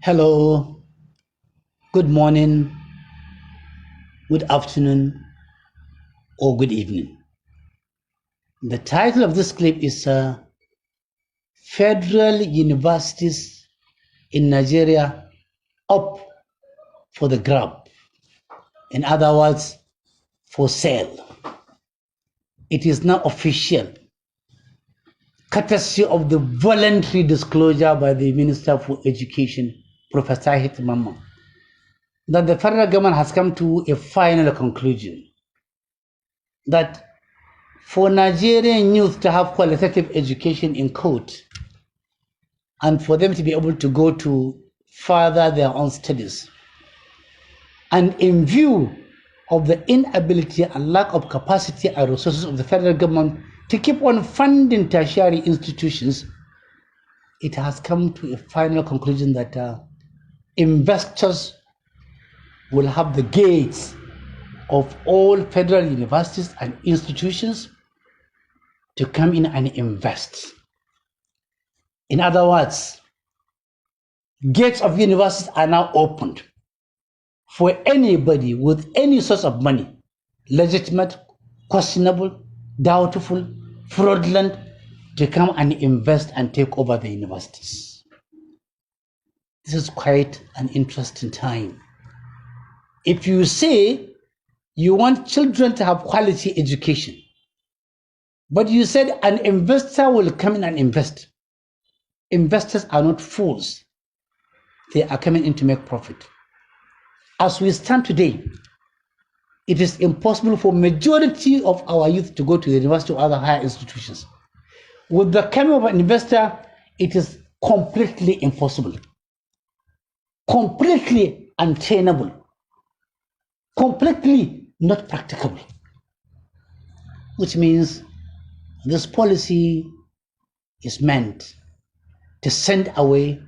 Hello, good morning, good afternoon, or good evening. The title of this clip is Federal Universities in Nigeria Up for the Grab. In other words, for sale. It is now official, courtesy of the voluntary disclosure by the Minister for Education, Professor Hitmama, that the federal government has come to a final conclusion that for Nigerian youth to have qualitative education in court and for them to be able to go to further their own studies, and in view of the inability and lack of capacity and resources of the federal government to keep on funding tertiary institutions, it has come to a final conclusion that investors will have the gates of all federal universities and institutions to come in and invest. In other words, gates of universities are now opened for anybody with any source of money, legitimate, questionable, doubtful, fraudulent, to come and invest and take over the universities. This is quite an interesting time. If you say you want children to have quality education, but you said an investor will come in and invest. Investors are not fools. They are coming in to make profit. As we stand today, it is impossible for majority of our youth to go to the university or other higher institutions. With the coming of an investor, it is completely impossible, completely untenable, completely not practicable, which means this policy is meant to send away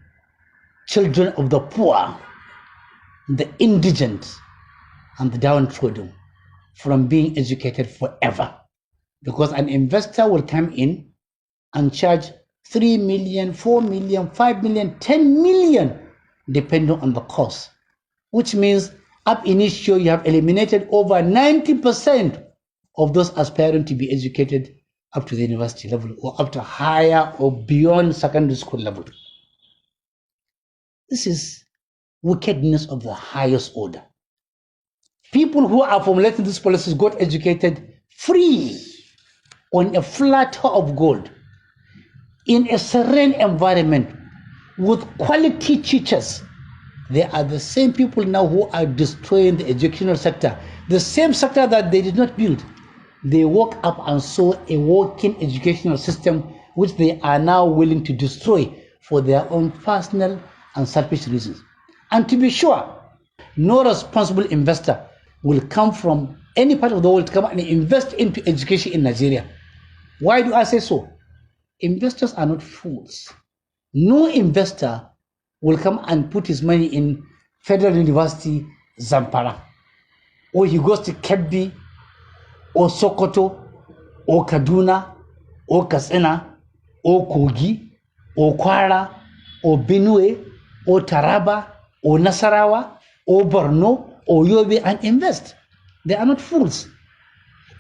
children of the poor, the indigent, and the downtrodden from being educated forever. Because an investor will come in and charge 3 million, 4 million, 5 million, 10 million, depending on the cost, which means ab initio you have eliminated over 90% of those aspiring to be educated up to the university level or up to higher or beyond secondary school level. This is wickedness of the highest order. People who are formulating these policies got educated free on a platter of gold in a serene environment with quality teachers. They are the same people now who are destroying the educational sector, the same sector that they did not build. They woke up and saw a working educational system which they are now willing to destroy for their own personal and selfish reasons. And to be sure, no responsible investor will come from any part of the world to come and invest into education in Nigeria. Why do I say so? Investors are not fools. No investor will come and put his money in Federal University Zamfara, or he goes to Kebbi, or Sokoto, or Kaduna, or Katsina, or Kogi, or Kwara, or Benue, or Taraba, or Nasarawa, or Borno, or Yobe and invest. They are not fools.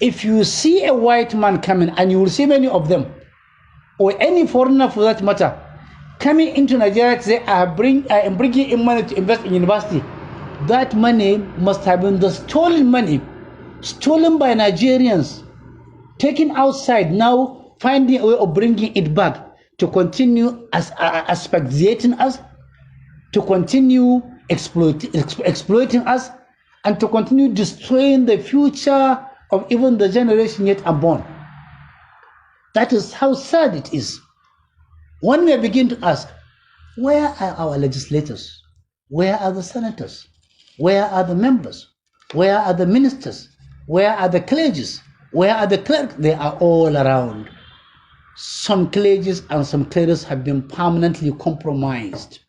If you see a white man coming, and you will see many of them, or any foreigner for that matter, coming into Nigeria to say, I am bringing in money to invest in university, that money must have been the stolen money, stolen by Nigerians, taken outside, now finding a way of bringing it back to continue asphyxiating us, to continue exploiting us, and to continue destroying the future of even the generation yet unborn. That is how sad it is. When we begin to ask, where are our legislators? Where are the senators? Where are the members? Where are the ministers? Where are the clergies? Where are the clerks? They are all around. Some clergies and some clerics have been permanently compromised.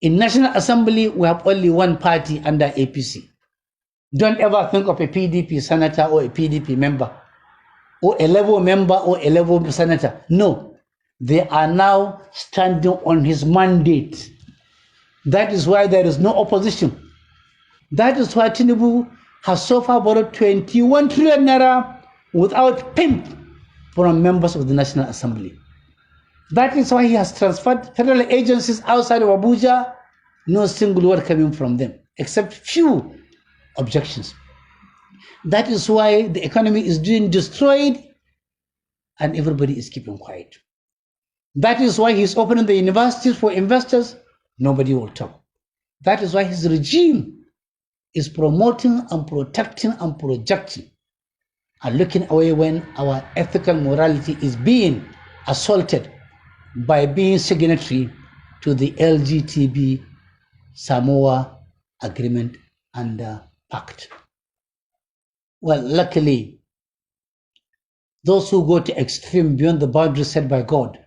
In National Assembly, we have only one party under APC. Don't ever think of a PDP senator or a PDP member, or a Labour member or a Labour senator. No, they are now standing on his mandate. That is why there is no opposition. That is why Tinubu has so far borrowed 21 trillion naira without pimp from members of the National Assembly. That is why he has transferred federal agencies outside of Abuja, no single word coming from them, except few objections. That is why the economy is being destroyed and everybody is keeping quiet. That is why he's opening the universities for investors, nobody will talk. That is why his regime is promoting and protecting and projecting and looking away when our ethical morality is being assaulted by being signatory to the LGTB Samoa Agreement and Pact. Well, luckily, those who go to extreme beyond the boundaries set by God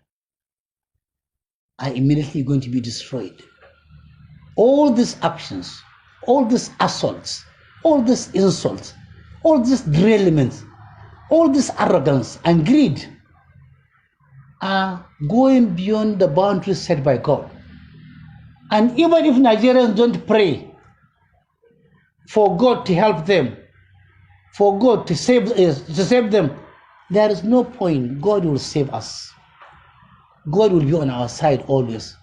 are immediately going to be destroyed. All these actions, all these assaults, all these insults, all these derailments, all this arrogance and greed are going beyond the boundaries set by God. And even if Nigerians don't pray for God to help them, for God to save them, there is no point. God will save us. God will be on our side always.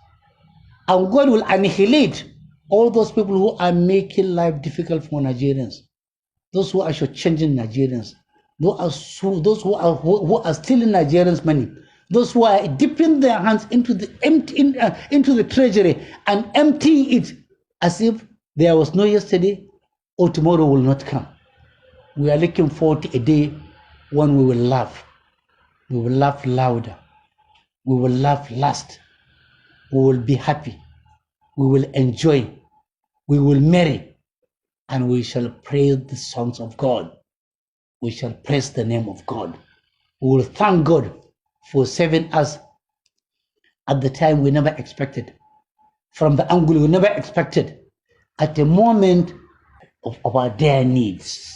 And God will annihilate all those people who are making life difficult for Nigerians, those who are changing Nigerians, those who are stealing Nigerians' money, those who are dipping their hands into the treasury and emptying it as if there was no yesterday or tomorrow will not come. We are looking forward to a day when we will laugh. We will laugh louder. We will laugh last. We will be happy. We will enjoy. We will marry. And we shall praise the songs of God. We shall praise the name of God. We will thank God for saving us at the time we never expected, from the angle we never expected, at the moment of our dire needs.